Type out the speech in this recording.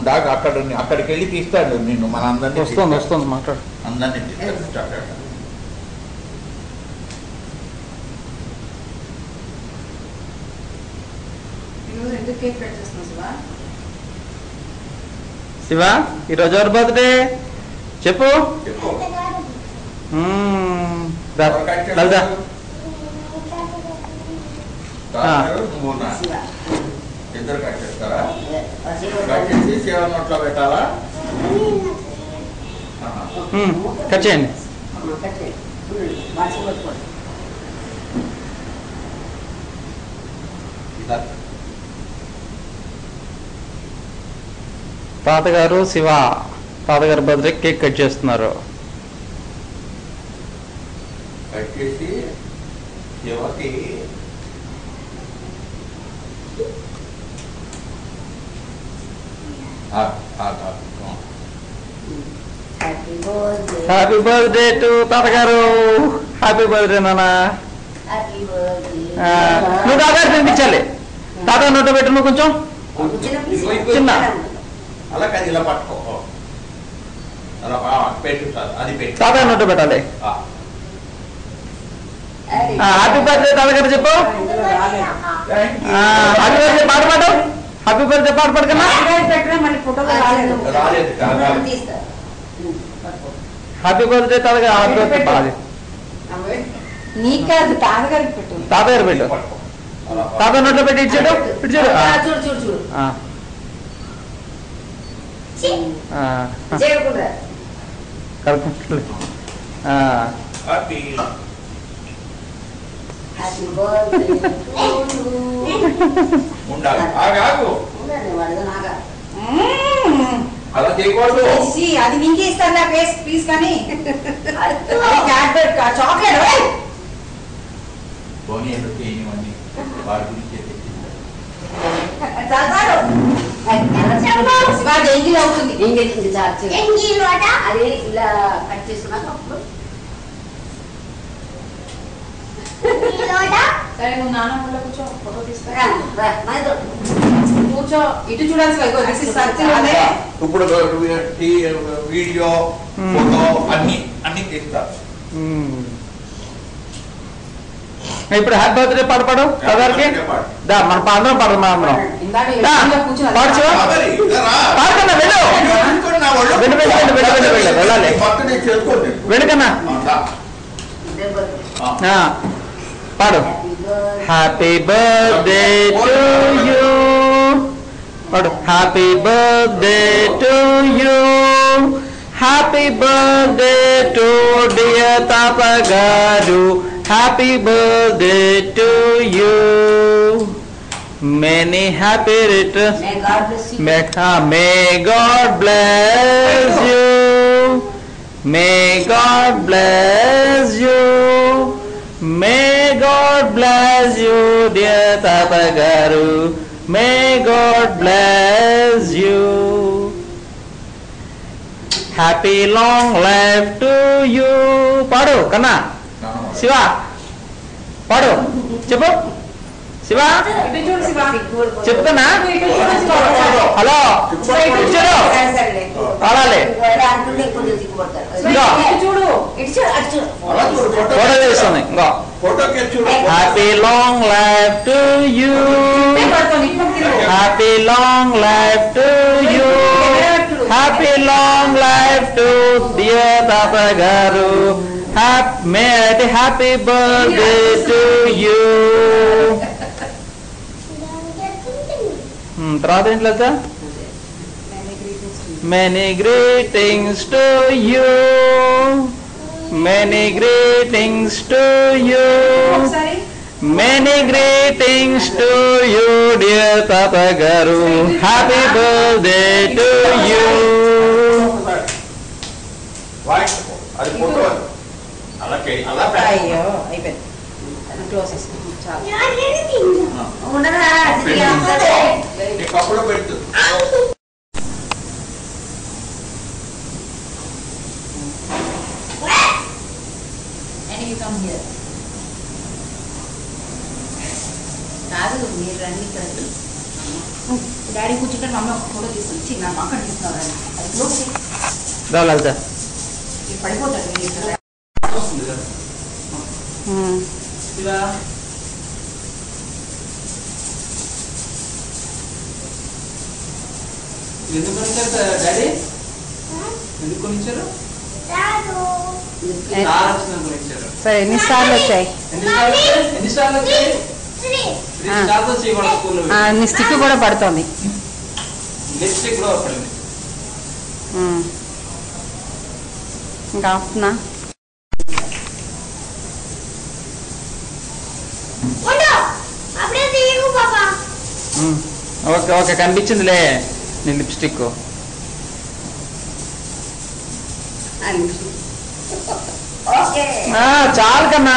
దాకా అక్కడికి వెళ్ళి తీస్తాడు నిన్ను. మన అందరినీ వస్తుంది మాట్లాడు. అందరినీ తీస్తాడు. శివ ఈరోజు ఎవరి బర్త్డే చెప్పు. లలిత ఇద్దరు కట్ చేస్తారా? కట్ చేసి శివ నోట్లో పెట్టాలా? కట్ చేయండి. తాతగారు శివ తాతగారు బర్త్డే కేక్ కట్ చేస్తున్నారు. కట్ చేసి శివకి హ్యాపీ బర్త్డే టు తాతగారు. హ్యాపీ బర్త్డే నాన్న. నువ్వు తాతగారు తినిపించాలి. తాత నోట పెట్టు నువ్వు కొంచెం చిన్న. అలా కాదు, ఇలా పట్టుకో. అలా పెట్టు, అది పెట్టు. తాతగారు నోట పెట్టాలి. హ్యాపీ బర్త్డే తాతగారు చెప్పు. హ్యాపీ బర్త్డే పాట పాడు. హ్యాపీ బర్త్డే పాట పాడుకన్నా. హ్యాపీ బర్త్డే తాతగారు. హ్యాపీ బర్త్డే పాడు. తాతగారు పెట్టు. తాత నోట్లో పెట్టి ఇచ్చాడు. అలా చేయకూడదు. అది నీకే ఇస్తాను నా పేస్ ప్లీజ్. కానీ చాక్లెట్ పోనీ ఎందుకు చేయనివన్నీ వాడి గురించి ఎంగిల్ అవుతుంది. అదే ఇలా కట్ చేసుకున్నాక అప్పుడు సరే నువ్వు నాన్న కూర్చో. ఫోటో తీస్తా కూర్చో. ఇటు చూడాల్సి ఇప్పుడు వీడియో ఫోటో అన్ని తీస్తారు. ఇప్పుడు హ్యాపీ బర్త్డే పాట పాడు తాతగారికి. దా మన అందరం పాడదు. మన అందరం పాడుచు పాడుకన్నా వెళ్ళు. వెళ్ళాలి వెనుకన్నా పాడు. హ్యాపీ బర్త్డే టు యూ పాడు. Happy birthday to you. Happy birthday to dear తాతగారు. Happy birthday to you. Many happy returns. May God bless you. May God bless you. May God bless you, dear Tatagaru. May God bless you. Happy long life to you. Padu, Kana. Shiva పాడు చెప్పు. శివ చెప్తున్నా. Hello పాడాలి. Photo తీస్తుంది. ఇంకో happy long life to you. Happy long life to you. Happy long life to dear తాతగారు. Happy birthday to you. తర్వాత ఏంటి లేదా? Many greetings to you. Many greetings to you. Many greetings to you, dear Tatagaru. Happy birthday to you. అయ్యో అయిపోయింది. Close పెట్టు. కాదు మీరు రండి ఇక్కడ. డాడీ కూర్చుంటే మమ్మీ ఒక ఫోటో తీస్తుంది చిన్న అక్కడ తీస్తున్నారు అది క్లోజ్ లలిత పడిపోతాడు ఇలా ఎందుకు కొనిచ్చారు డాడీ ఎందుకు కొనిచ్చారు సరే ఎన్నిసార్లు వచ్చాయి ఎన్నిసార్లు వచ్చాయి నీ స్టిక్ కూడా పడుతుంది లిప్స్టిక్ కూడా పడింది ఇంకా ఆపుతున్నా ఓకే ఓకే కనిపించిందిలే నీ లిప్స్టిక్ చాలు కన్నా